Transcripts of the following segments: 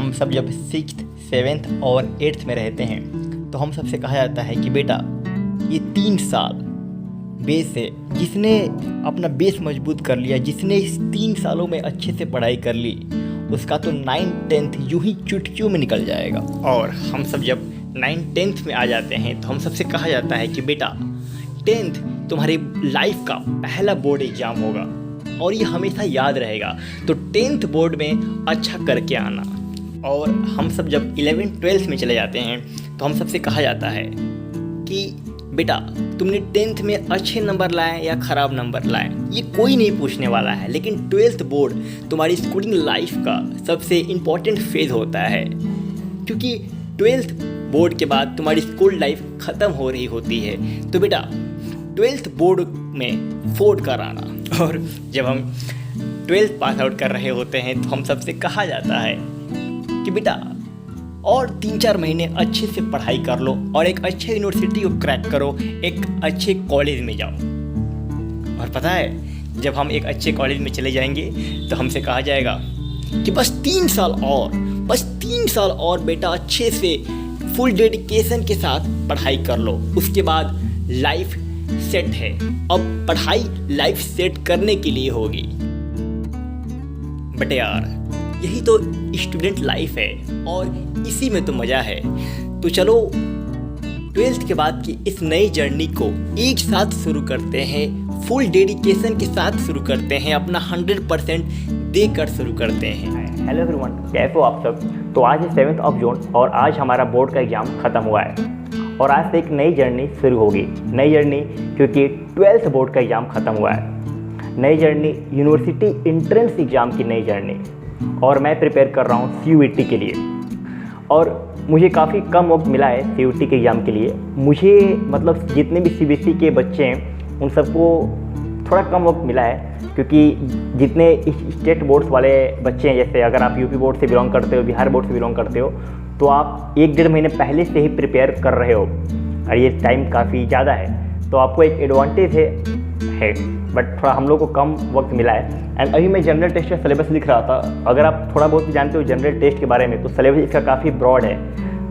हम सब जब 6th, 7th और 8th में रहते हैं तो हम सबसे कहा जाता है कि बेटा ये 3 साल बेस है। जिसने अपना बेस मजबूत कर लिया, जिसने इस 3 सालों में अच्छे से पढ़ाई कर ली, उसका तो 9th, 10th यूं ही चुटकियों में निकल जाएगा। और हम सब जब 9th, 10th में आ जाते हैं तो हम सबसे कहा जाता है कि बेटा 10th तुम्हारी लाइफ का पहला बोर्ड एग्ज़ाम होगा और ये हमेशा याद रहेगा, तो 10th बोर्ड में अच्छा करके आना। और हम सब जब 11th, 12th में चले जाते हैं तो हम सबसे कहा जाता है कि बेटा तुमने 10th में अच्छे नंबर लाए या ख़राब नंबर लाए ये कोई नहीं पूछने वाला है, लेकिन 12th बोर्ड तुम्हारी स्कूलिंग लाइफ का सबसे इम्पॉर्टेंट फेज़ होता है, क्योंकि 12th बोर्ड के बाद तुम्हारी स्कूल लाइफ ख़त्म हो रही होती है। तो बेटा 12th बोर्ड में फोड़ कर आना। और जब हम 12th पास आउट कर रहे होते हैं तो हम सबसे कहा जाता है कि बेटा और 3-4 महीने अच्छे से पढ़ाई कर लो और एक अच्छे यूनिवर्सिटी को क्रैक करो, एक अच्छे कॉलेज में जाओ। और पता है जब हम एक अच्छे कॉलेज में चले जाएंगे तो हमसे कहा जाएगा कि बस 3 साल और, बस 3 साल और बेटा अच्छे से फुल डेडिकेशन के साथ पढ़ाई कर लो, उसके बाद लाइफ सेट है। अब पढ़ाई लाइफ सेट करने के लिए होगी। बट यार यही तो स्टूडेंट लाइफ है और इसी में तो मज़ा है। तो चलो 12th के बाद की इस नई जर्नी को एक साथ शुरू करते हैं, फुल डेडिकेशन के साथ शुरू करते हैं, अपना 100% देकर शुरू करते हैं। हेलो एवरीवन, कैसे हो आप सब। तो आज है 7th ऑफ जून और आज हमारा बोर्ड का एग्ज़ाम ख़त्म हुआ है और आज से एक नई जर्नी शुरू होगी। नई जर्नी क्योंकि 12th बोर्ड का एग्ज़ाम ख़त्म हुआ है। नई जर्नी यूनिवर्सिटी एंट्रेंस एग्ज़ाम की नई जर्नी, और मैं प्रिपेयर कर रहा हूँ CUET के लिए। और मुझे काफ़ी कम वक्त मिला है CUET के एग्ज़ाम के लिए। मुझे मतलब जितने भी CBSE के बच्चे हैं उन सबको थोड़ा कम वक्त मिला है, क्योंकि जितने स्टेट बोर्ड्स वाले बच्चे हैं, जैसे अगर आप यूपी बोर्ड से बिलोंग करते हो, बिहार बोर्ड से बिलोंग करते हो, तो आप 1-1.5 महीने पहले से ही प्रिपेयर कर रहे हो और ये टाइम काफ़ी ज़्यादा है, तो आपको एक एडवांटेज है। बट थोड़ा हम लोग को कम वक्त मिला है। एंड अभी मैं जनरल टेस्ट का सिलेबस लिख रहा था। अगर आप थोड़ा बहुत भी जानते हो जनरल टेस्ट के बारे में, तो सिलेबस इसका काफ़ी ब्रॉड है,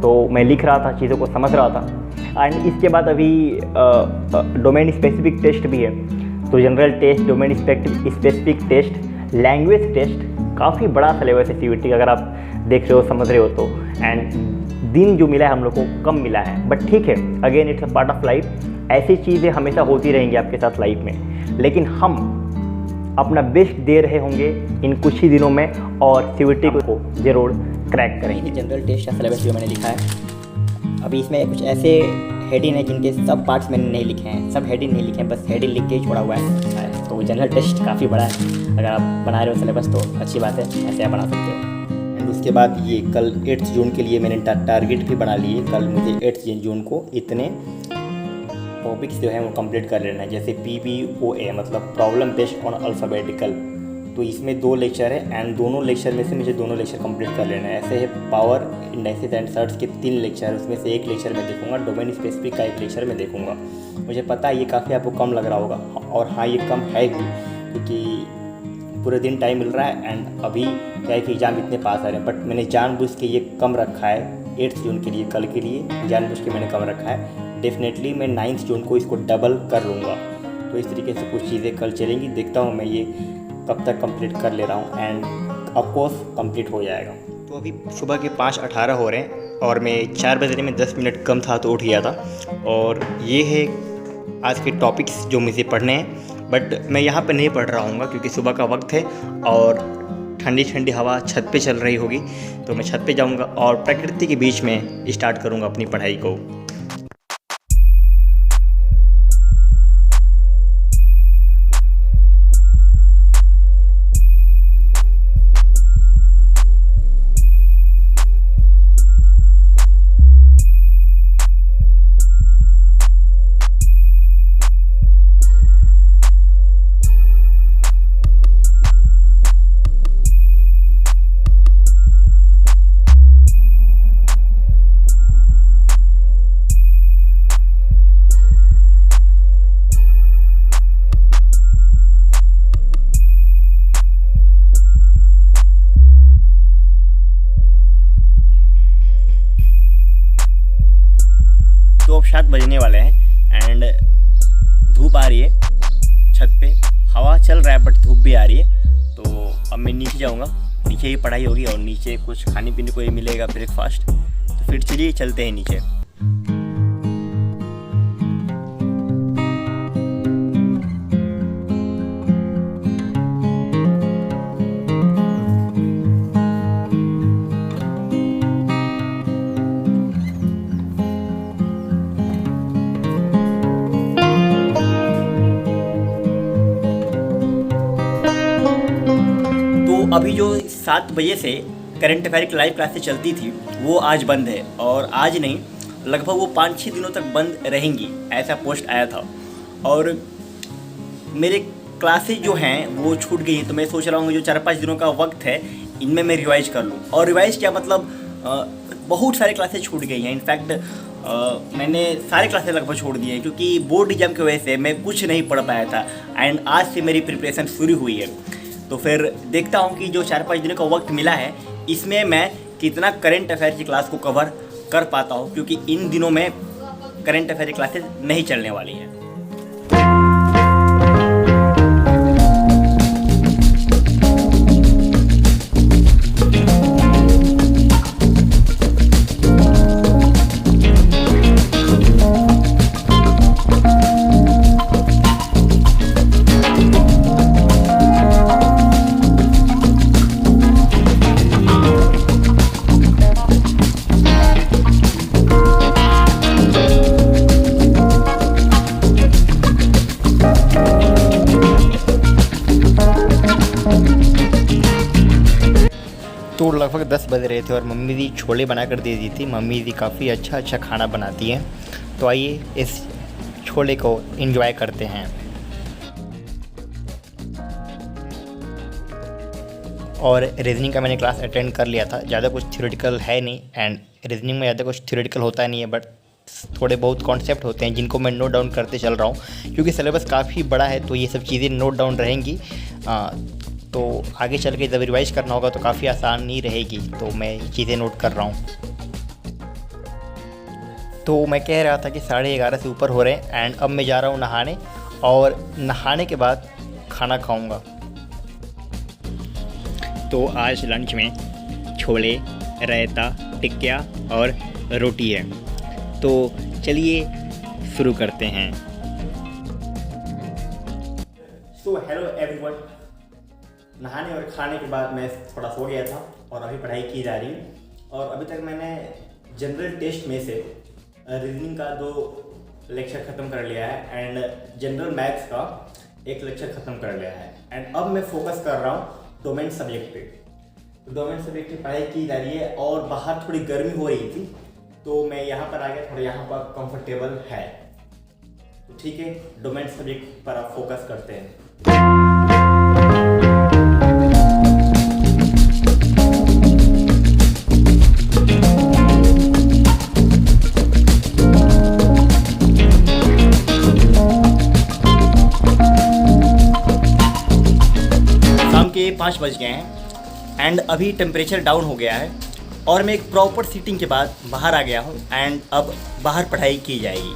तो मैं लिख रहा था, चीज़ों को समझ रहा था। एंड इसके बाद अभी डोमेन स्पेसिफिक टेस्ट भी है, तो general test, domain specific test, language test, काफ़ी बड़ा सिलेबस है CUET का, अगर आप देख रहे हो, समझ रहे हो तो। एंड दिन जो मिला है हम लोग को कम मिला है, बट ठीक है, again it's a part of life. ऐसी चीज़ें हमेशा होती रहेंगी आपके साथ लाइफ में, लेकिन हम अपना बेस्ट दे रहे होंगे इन कुछ ही दिनों में और CUET को ज़रूर क्रैक करेंगे। जनरल टेस्ट का सिलेबस जो मैंने लिखा है, अभी इसमें कुछ ऐसे हेडिंग है जिनके सब पार्ट्स मैंने नहीं लिखे हैं, सब हेडिंग नहीं लिखे हैं, बस हेडिंग लिख के छोड़ा हुआ है। तो जनरल टेस्ट काफ़ी बड़ा है, अगर आप बना रहे हो सिलेबस तो अच्छी बात है, ऐसे आप बना सकते हो। एंड उसके बाद ये कल 8th जून के लिए मैंने टारगेट भी बना लिए। कल मुझे 8th जून को इतने टॉपिक्स जो हैं वो कंप्लीट कर लेना है, जैसे PBOA मतलब प्रॉब्लम बेस्ड ऑन अल्फ़ाबेटिकल, तो इसमें 2 लेक्चर है एंड दोनों लेक्चर में से मुझे दोनों लेक्चर कंप्लीट कर लेना है। ऐसे है पावर इंडाइसिस एंड सर्च के 3 लेक्चर है, उसमें से एक लेक्चर में देखूंगा, डोमेन स्पेसिफिक का एक लेक्चर में देखूंगा। मुझे पता है ये काफ़ी आपको कम लग रहा होगा, और हाँ ये कम है भी, क्योंकि पूरे दिन टाइम मिल रहा है एंड अभी क्या है कि एग्ज़ाम इतने पास आ रहे हैं। बट मैंने जानबूझ के ये कम रखा है 8th जून के लिए, कल के लिए जानबूझ के मैंने कम रखा है। डेफिनेटली मैं 9th जून को इसको डबल कर लूँगा। तो इस तरीके से कुछ चीज़ें कल चलेंगी, देखता हूँ मैं ये कब तक कंप्लीट कर ले रहा हूँ एंड ऑफकोर्स कंप्लीट हो जाएगा। तो अभी सुबह के 5:18 हो रहे हैं और मैं 4 बजने में 10 मिनट कम था तो उठ गया था। और ये है आज के टॉपिक्स जो मुझे पढ़ने हैं, बट मैं यहाँ पे नहीं पढ़ रहा हूँ क्योंकि सुबह का वक्त है और ठंडी ठंडी हवा छत पे चल रही होगी, तो मैं छत पे जाऊँगा और प्रकृति के बीच में स्टार्ट करूँगा अपनी पढ़ाई को। तो अब 7 बजने वाले हैं एंड धूप आ रही है छत पे, हवा चल रहा है बट धूप भी आ रही है। तो अब मैं नीचे जाऊँगा, नीचे ही पढ़ाई होगी और नीचे कुछ खाने पीने को ही मिलेगा, ब्रेकफास्ट। तो फिर चलिए चलते हैं नीचे। अभी जो 7 बजे से करंट अफेयर की लाइव क्लासेस चलती थी वो आज बंद है, और आज नहीं लगभग वो 5-6 दिनों तक बंद रहेंगी, ऐसा पोस्ट आया था। और मेरे क्लासेस जो हैं वो छूट गई हैं, तो मैं सोच रहा हूँ जो 4-5 दिनों का वक्त है इनमें मैं रिवाइज़ कर लूँ। और रिवाइज़ क्या मतलब, बहुत सारे क्लासेस छूट गई हैं। इनफैक्ट मैंने सारे क्लासेस लगभग छोड़ दिए हैं क्योंकि बोर्ड एग्जाम की वजह से मैं कुछ नहीं पढ़ पाया था एंड आज से मेरी प्रिपरेशन शुरू हुई है। तो फिर देखता हूँ कि जो 4-5 दिनों का वक्त मिला है इसमें मैं कितना करंट अफेयर की क्लास को कवर कर पाता हूँ, क्योंकि इन दिनों में करंट अफेयर की क्लासेस नहीं चलने वाली हैं। तो लगभग 10 बज रहे थे और मम्मी भी छोले बना कर दे दी थी। मम्मी भी काफ़ी अच्छा खाना बनाती हैं, तो आइए इस छोले को एंजॉय करते हैं। और रीजनिंग का मैंने क्लास अटेंड कर लिया था। ज़्यादा कुछ थ्योरेटिकल है नहीं, एंड रीजनिंग में ज़्यादा कुछ थ्योरेटिकल होता नहीं है, बट थोड़े बहुत कॉन्सेप्ट होते हैं जिनको मैं नोट डाउन करते चल रहा हूँ, क्योंकि सिलेबस काफ़ी बड़ा है तो ये सब चीज़ें नोट डाउन रहेंगी। तो आगे चल के जब रिवाइज करना होगा तो काफ़ी आसान नहीं रहेगी, तो मैं चीज़ें नोट कर रहा हूँ। तो मैं कह रहा था कि 11:30 से ऊपर हो रहे हैं एंड अब मैं जा रहा हूँ नहाने, और नहाने के बाद खाना खाऊँगा। तो आज लंच में छोले, रायता, टिक्किया और रोटी है। तो चलिए शुरू करते हैं। सो हेलो एवरीवन, नहाने और खाने के बाद मैं थोड़ा सो गया था और अभी पढ़ाई की जा रही है। और अभी तक मैंने जनरल टेस्ट में से रीजनिंग का 2 लेक्चर ख़त्म कर लिया है एंड जनरल मैथ्स का 1 लेक्चर ख़त्म कर लिया है। एंड अब मैं फोकस कर रहा हूँ डोमेन सब्जेक्ट पे। तो डोमेन सब्जेक्ट की पढ़ाई की जा रही है और बाहर थोड़ी गर्मी हो रही थी, तो मैं यहाँ पर आ गया, थोड़ा यहाँ पर कंफर्टेबल है। तो ठीक है, डोमेन सब्जेक्ट पर आप फोकस करते हैं। शाम के 5 बज गए हैं एंड अभी टेम्परेचर डाउन हो गया है और मैं एक प्रॉपर सीटिंग के बाद बाहर आ गया हूँ एंड अब बाहर पढ़ाई की जाएगी।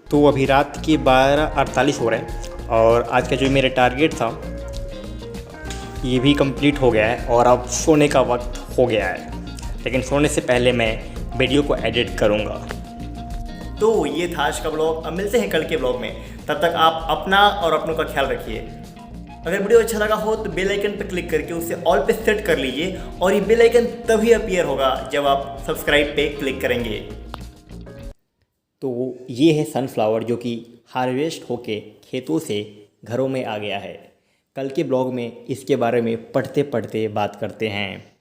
तो अभी रात के 12:48 हो रहे हैं और आज का जो मेरा टारगेट था ये भी कंप्लीट हो गया है और अब सोने का वक्त हो गया है। लेकिन सोने से पहले मैं वीडियो को एडिट करूँगा। तो ये था आज का ब्लॉग। अब मिलते हैं कल के ब्लॉग में। तब तक आप अपना और अपनों का ख्याल रखिए। अगर वीडियो अच्छा लगा हो तो बेल आइकन पर क्लिक करके उसे ऑल पे सेट कर लीजिए, और ये बेल आइकन तभी अपीयर होगा जब आप सब्सक्राइब पे क्लिक करेंगे। तो ये है सनफ्लावर जो कि हार्वेस्ट होके खेतों से घरों में आ गया है। कल के ब्लॉग में इसके बारे में पढ़ते पढ़ते बात करते हैं।